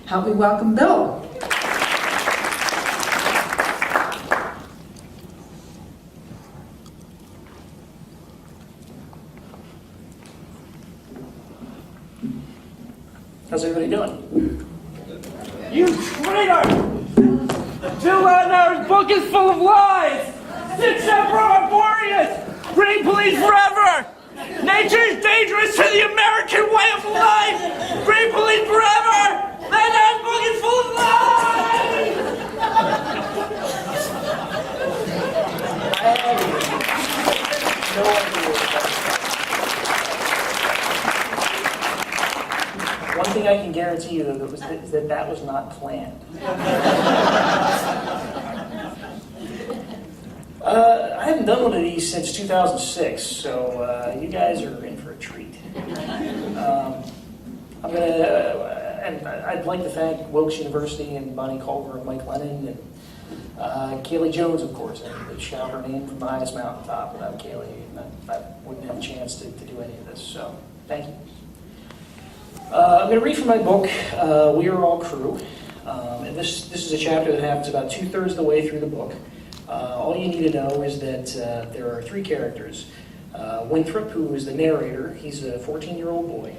Help me welcome Bill. How's everybody doing? You traitor! Bill Landauer's book is full of lies! Six Emperor Boreas! Bring police forever! Nature is dangerous to the American way of life! Bring police forever! Landauer's book is full of lies! One thing I can guarantee you though is that was not planned. I haven't done one of these since 2006, so you guys are in for a treat. I'd like to thank Wilkes University and Bonnie Culver and Mike Lennon and Kaylee Jones, of course. I would shout her name from the highest mountaintop. Without Kaylee, I wouldn't have a chance to do any of this. So, thank you. I'm going to read from my book, We Are All Crew. And this is a chapter that happens about 2/3 of the way through the book. All you need to know is that there are three characters. Winthrop, who is the narrator, he's a 14-year-old boy.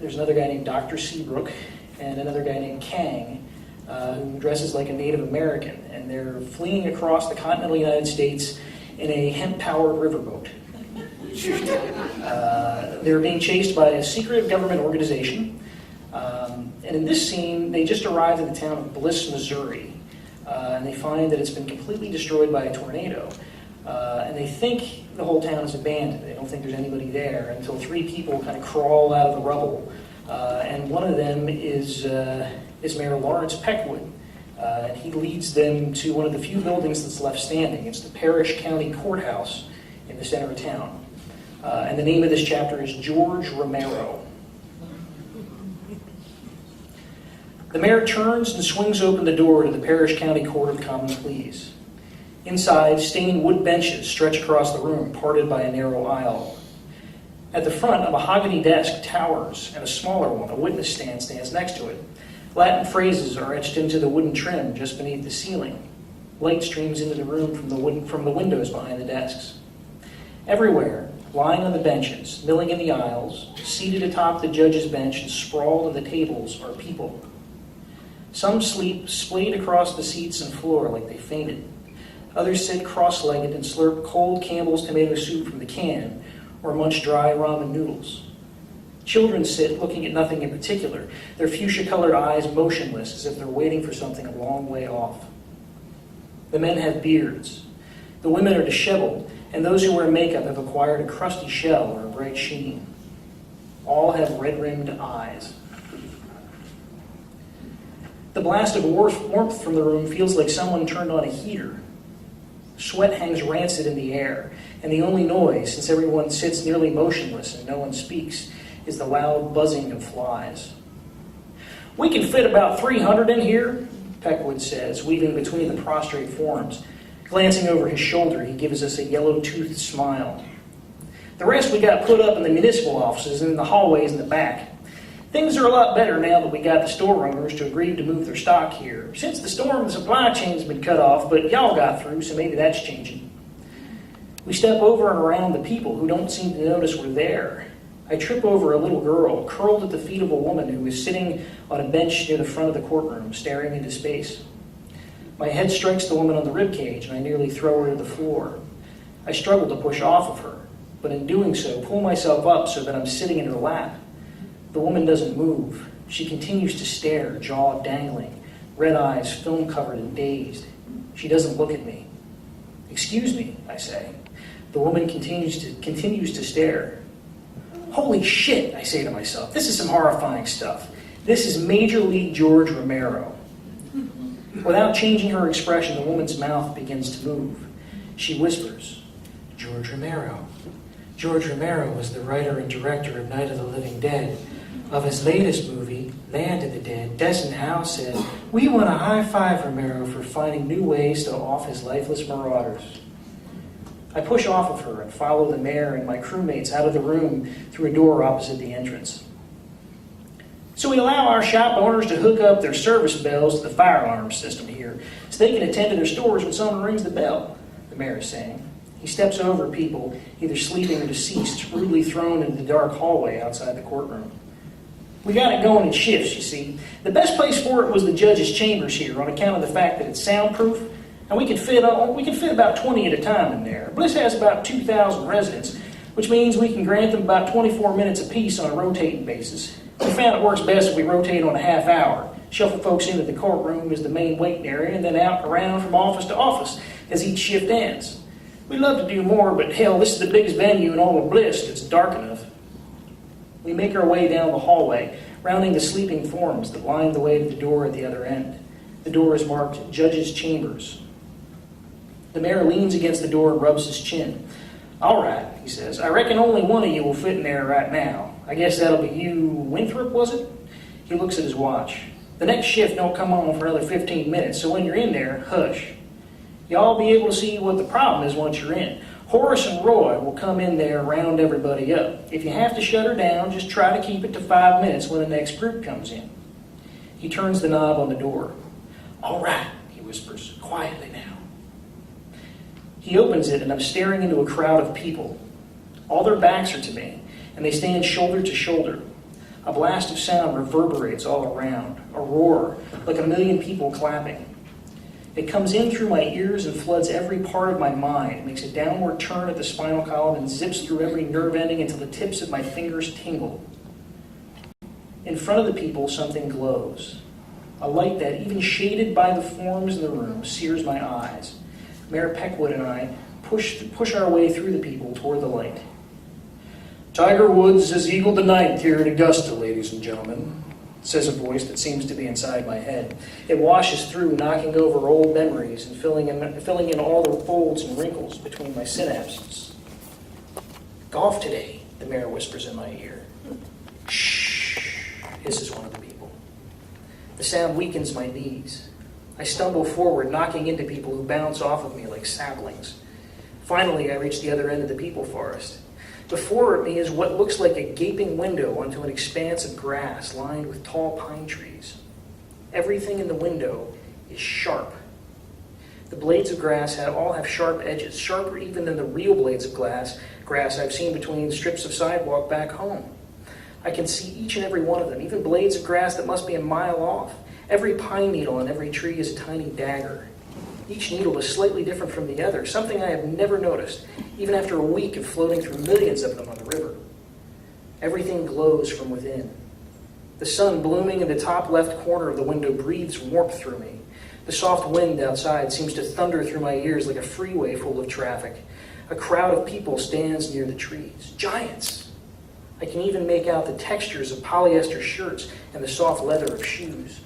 There's another guy named Dr. Seabrook and another guy named Kang, who dresses like a Native American. And they're fleeing across the continental United States in a hemp-powered riverboat. They're being chased by a secret government organization. And in this scene, they just arrived in the town of Bliss, Missouri. And they find that it's been completely destroyed by a tornado. And they think the whole town is abandoned. They don't think there's anybody there until three people kind of crawl out of the rubble. And one of them is Mayor Lawrence Peckwood. And he leads them to one of the few buildings that's left standing. It's the Parish County Courthouse in the center of town. And the name of this chapter is George Romero. The mayor turns and swings open the door to the Parish County Court of Common Pleas. Inside, staining wood benches stretch across the room, parted by a narrow aisle. At the front, a mahogany desk towers, and a smaller one, a witness stand, stands next to it. Latin phrases are etched into the wooden trim just beneath the ceiling. Light streams into the room from the windows behind the desks. Everywhere, lying on the benches, milling in the aisles, seated atop the judge's bench and sprawled on the tables are people. Some sleep splayed across the seats and floor like they fainted. Others sit cross-legged and slurp cold Campbell's tomato soup from the can or munch dry ramen noodles. Children sit looking at nothing in particular, their fuchsia-colored eyes motionless as if they're waiting for something a long way off. The men have beards. The women are disheveled, and those who wear makeup have acquired a crusty shell or a bright sheen. All have red-rimmed eyes. The blast of warmth from the room feels like someone turned on a heater. Sweat hangs rancid in the air, and the only noise, since everyone sits nearly motionless and no one speaks, is the loud buzzing of flies. "We can fit about 300 in here," Peckwood says, weaving between the prostrate forms. Glancing over his shoulder, he gives us a yellow-toothed smile. "The rest we got put up in the municipal offices and in the hallways in the back. Things are a lot better now that we got the store owners to agree to move their stock here. Since the storm, the supply chain's been cut off, but y'all got through, so maybe that's changing." We step over and around the people who don't seem to notice we're there. I trip over a little girl curled at the feet of a woman who is sitting on a bench near the front of the courtroom, staring into space. My head strikes the woman on the ribcage, and I nearly throw her to the floor. I struggle to push off of her, but in doing so, pull myself up so that I'm sitting in her lap. The woman doesn't move. She continues to stare, jaw dangling, red eyes film-covered and dazed. She doesn't look at me. "Excuse me," I say. The woman continues to stare. "Holy shit," I say to myself. "This is some horrifying stuff. This is Major League George Romero." Without changing her expression, the woman's mouth begins to move. She whispers, "George Romero. George Romero was the writer and director of Night of the Living Dead. Of his latest movie, Land of the Dead, Destin Howe said, 'We want to high-five Romero for finding new ways to off his lifeless marauders.'" I push off of her and follow the mayor and my crewmates out of the room through a door opposite the entrance. So we allow our shop owners to hook up their service bells to the fire alarm system here so they can attend to their stores when someone rings the bell, the mayor is saying. He steps over people, either sleeping or deceased, rudely thrown into the dark hallway outside the courtroom. We got it going in shifts, you see. The best place for it was the judge's chambers here on account of the fact that it's soundproof, and we can fit about 20 at a time in there. Bliss has about 2,000 residents, which means we can grant them about 24 minutes apiece on a rotating basis. We found it works best if we rotate on a half hour, shuffle folks into the courtroom as the main waiting area, and then out and around from office to office as each shift ends. We'd love to do more, but hell, this is the biggest venue in all of Bliss. It's dark enough. We make our way down the hallway, rounding the sleeping forms that line the way to the door at the other end. The door is marked Judge's Chambers. The mayor leans against the door and rubs his chin. All right, he says, I reckon only one of you will fit in there right now. I guess that'll be you, Winthrop, was it? He looks at his watch. The next shift don't come on for another 15 minutes, so when you're in there, hush. Y'all be able to see what the problem is once you're in. Horace and Roy will come in there and round everybody up. If you have to shut her down, just try to keep it to 5 minutes when the next group comes in. He turns the knob on the door. All right, he whispers, quietly now. He opens it, and I'm staring into a crowd of people. All their backs are to me, and they stand shoulder to shoulder. A blast of sound reverberates all around, a roar, like a million people clapping. It comes in through my ears and floods every part of my mind, makes a downward turn at the spinal column and zips through every nerve ending until the tips of my fingers tingle. In front of the people, something glows. A light that, even shaded by the forms in the room, sears my eyes. Mayor Peckwood and I push our way through the people toward the light. Tiger Woods has eagled the ninth here in Augusta, ladies and gentlemen, says a voice that seems to be inside my head. It washes through, knocking over old memories and filling in all the folds and wrinkles between my synapses. Golf today, the mayor whispers in my ear. Shh, hisses one of the people. The sound weakens my knees. I stumble forward, knocking into people who bounce off of me like saplings. Finally, I reach the other end of the people forest. Before me is what looks like a gaping window onto an expanse of grass lined with tall pine trees. Everything in the window is sharp. The blades of grass all have sharp edges, sharper even than the real blades of grass I've seen between strips of sidewalk back home. I can see each and every one of them, even blades of grass that must be a mile off. Every pine needle on every tree is a tiny dagger. Each needle is slightly different from the other, something I have never noticed, even after a week of floating through millions of them on the river. Everything glows from within. The sun blooming in the top left corner of the window breathes warmth through me. The soft wind outside seems to thunder through my ears like a freeway full of traffic. A crowd of people stands near the trees. Giants! I can even make out the textures of polyester shirts and the soft leather of shoes.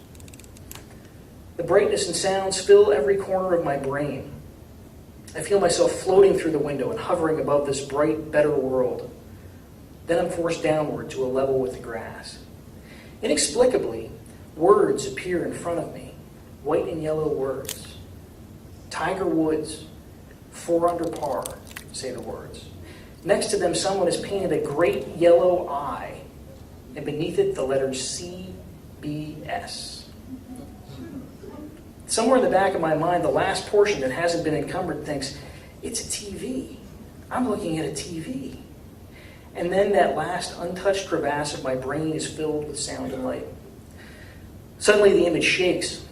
The brightness and sounds fill every corner of my brain. I feel myself floating through the window and hovering above this bright, better world. Then I'm forced downward to a level with the grass. Inexplicably, words appear in front of me, white and yellow words. Tiger Woods, 4 under par, say the words. Next to them, someone has painted a great yellow eye, and beneath it, the letters CBS. Somewhere in the back of my mind, the last portion that hasn't been encumbered thinks, it's a TV. I'm looking at a TV. And then that last untouched crevasse of my brain is filled with sound and light. Suddenly the image shakes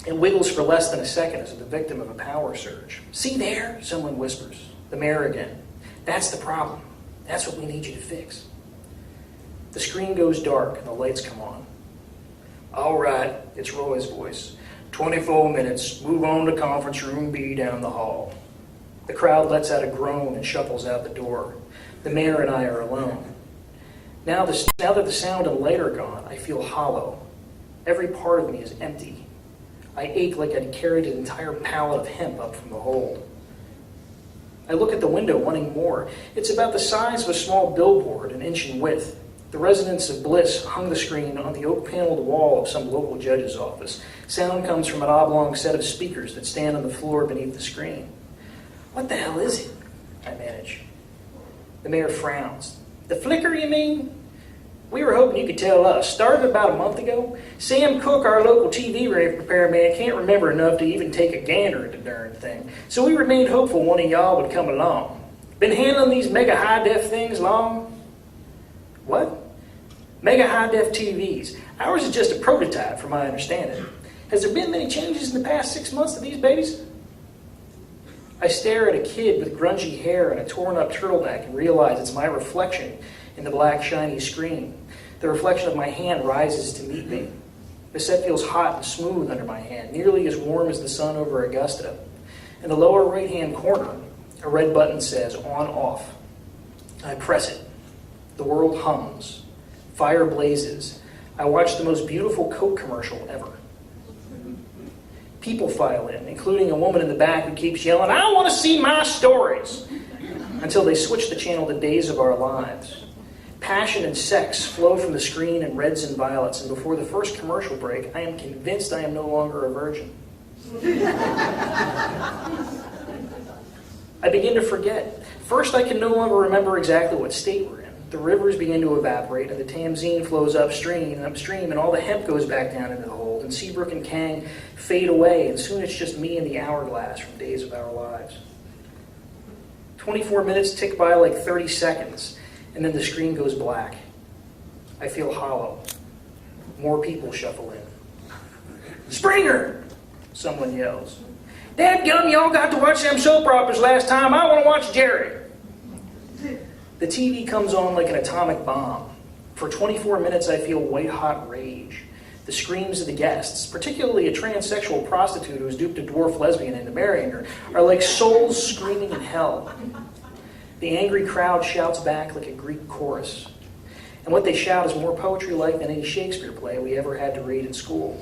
and wiggles for less than a second as the victim of a power surge. See there, someone whispers. The mayor again. That's the problem. That's what we need you to fix. The screen goes dark and the lights come on. All right, it's Roy's voice. 24 minutes, move on to conference room B down the hall. The crowd lets out a groan and shuffles out the door. The mayor and I are alone. Now that the sound and light are gone, I feel hollow. Every part of me is empty. I ache like I'd carried an entire pallet of hemp up from the hold. I look at the window, wanting more. It's about the size of a small billboard, an inch in width. The residents of Bliss hung the screen on the oak-paneled wall of some local judge's office. Sound comes from an oblong set of speakers that stand on the floor beneath the screen. What the hell is it? I manage. The mayor frowns. The flicker, you mean? We were hoping you could tell us. Started about a month ago. Sam Cook, our local TV repairman, can't remember enough to even take a gander at the darn thing. So we remained hopeful one of y'all would come along. Been handling these mega high-def things long? What? Mega high-def TVs. Ours is just a prototype, from my understanding. Has there been many changes in the past 6 months to these babies? I stare at a kid with grungy hair and a torn-up turtleneck and realize it's my reflection in the black, shiny screen. The reflection of my hand rises to meet me. The set feels hot and smooth under my hand, nearly as warm as the sun over Augusta. In the lower right-hand corner, a red button says, on-off. I press it. The world hums. Fire blazes. I watch the most beautiful Coke commercial ever. People file in, including a woman in the back who keeps yelling, I want to see my stories, until they switch the channel to Days of Our Lives. Passion and sex flow from the screen in reds and violets, and before the first commercial break, I am convinced I am no longer a virgin. I begin to forget. First, I can no longer remember exactly what state we're in. The rivers begin to evaporate, and the Tamzine flows upstream, and all the hemp goes back down into the hold, and Seabrook and Kang fade away, and soon it's just me and the hourglass from Days of Our Lives. 24 minutes tick by like 30 seconds, and then the screen goes black. I feel hollow. More people shuffle in. Springer! Someone yells. Dadgum, y'all got to watch them soap operas last time. I want to watch Jerry. The TV comes on like an atomic bomb. For 24 minutes, I feel white-hot rage. The screams of the guests, particularly a transsexual prostitute who has duped a dwarf lesbian into marrying her, are like souls screaming in hell. The angry crowd shouts back like a Greek chorus. And what they shout is more poetry-like than any Shakespeare play we ever had to read in school.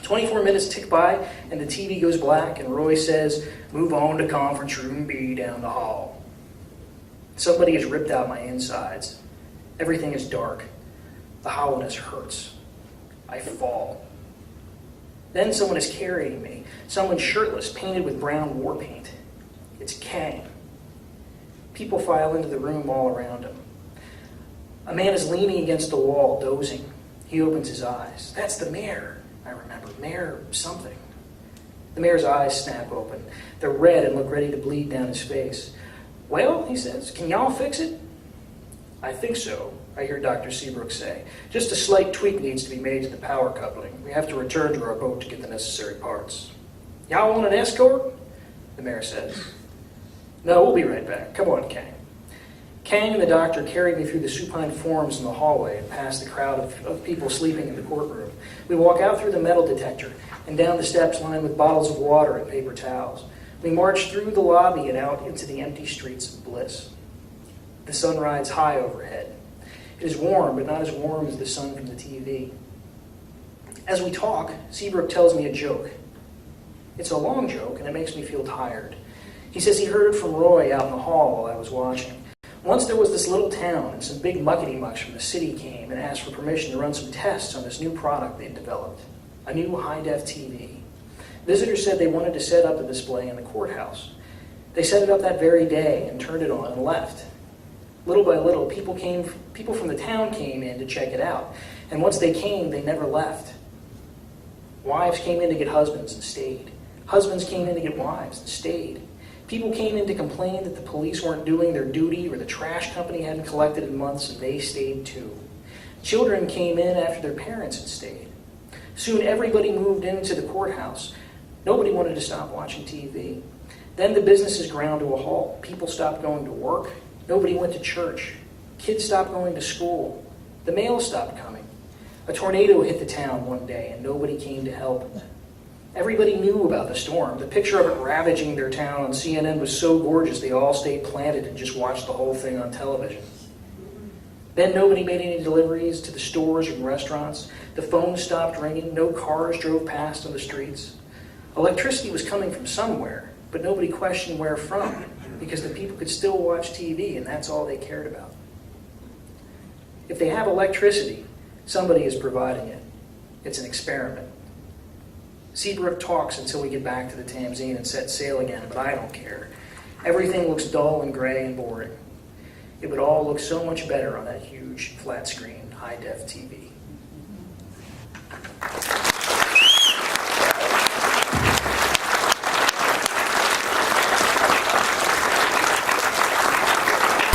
24 minutes tick by, and the TV goes black, and Roy says, move on to conference room B down the hall. Somebody has ripped out my insides. Everything is dark. The hollowness hurts. I fall. Then someone is carrying me. Someone shirtless, painted with brown war paint. It's Kang. People file into the room all around him. A man is leaning against the wall, dozing. He opens his eyes. That's the mayor, I remember. Mayor something. The mayor's eyes snap open. They're red and look ready to bleed down his face. Well, he says, can y'all fix it? I think so, I hear Dr. Seabrook say. Just a slight tweak needs to be made to the power coupling. We have to return to our boat to get the necessary parts. Y'all want an escort? The mayor says. No, we'll be right back. Come on, Kang. Kang and the doctor carried me through the supine forms in the hallway and past the crowd of people sleeping in the courtroom. We walk out through the metal detector and down the steps lined with bottles of water and paper towels. We march through the lobby and out into the empty streets of bliss. The sun rides high overhead. It is warm, but not as warm as the sun from the TV. As we talk, Seabrook tells me a joke. It's a long joke, and it makes me feel tired. He says he heard it from Roy out in the hall while I was watching. Once there was this little town, and some big muckety-mucks from the city came and asked for permission to run some tests on this new product they'd developed, a new high-def TV. Visitors said they wanted to set up a display in the courthouse. They set it up that very day and turned it on and left. Little by little, people from the town came in to check it out. And once they came, they never left. Wives came in to get husbands and stayed. Husbands came in to get wives and stayed. People came in to complain that the police weren't doing their duty or the trash company hadn't collected in months, and they stayed too. Children came in after their parents had stayed. Soon everybody moved into the courthouse. Nobody wanted to stop watching TV. Then the businesses ground to a halt. People stopped going to work. Nobody went to church. Kids stopped going to school. The mail stopped coming. A tornado hit the town one day, and nobody came to help. Everybody knew about the storm. The picture of it ravaging their town on CNN was so gorgeous they all stayed planted and just watched the whole thing on television. Then nobody made any deliveries to the stores and restaurants. The phones stopped ringing. No cars drove past on the streets. Electricity was coming from somewhere, but nobody questioned where from, because the people could still watch TV, and that's all they cared about. If they have electricity, somebody is providing it. It's an experiment. Seabrook talks until we get back to the Tamzine and set sail again, but I don't care. Everything looks dull and gray and boring. It would all look so much better on that huge flat screen, high-def TV.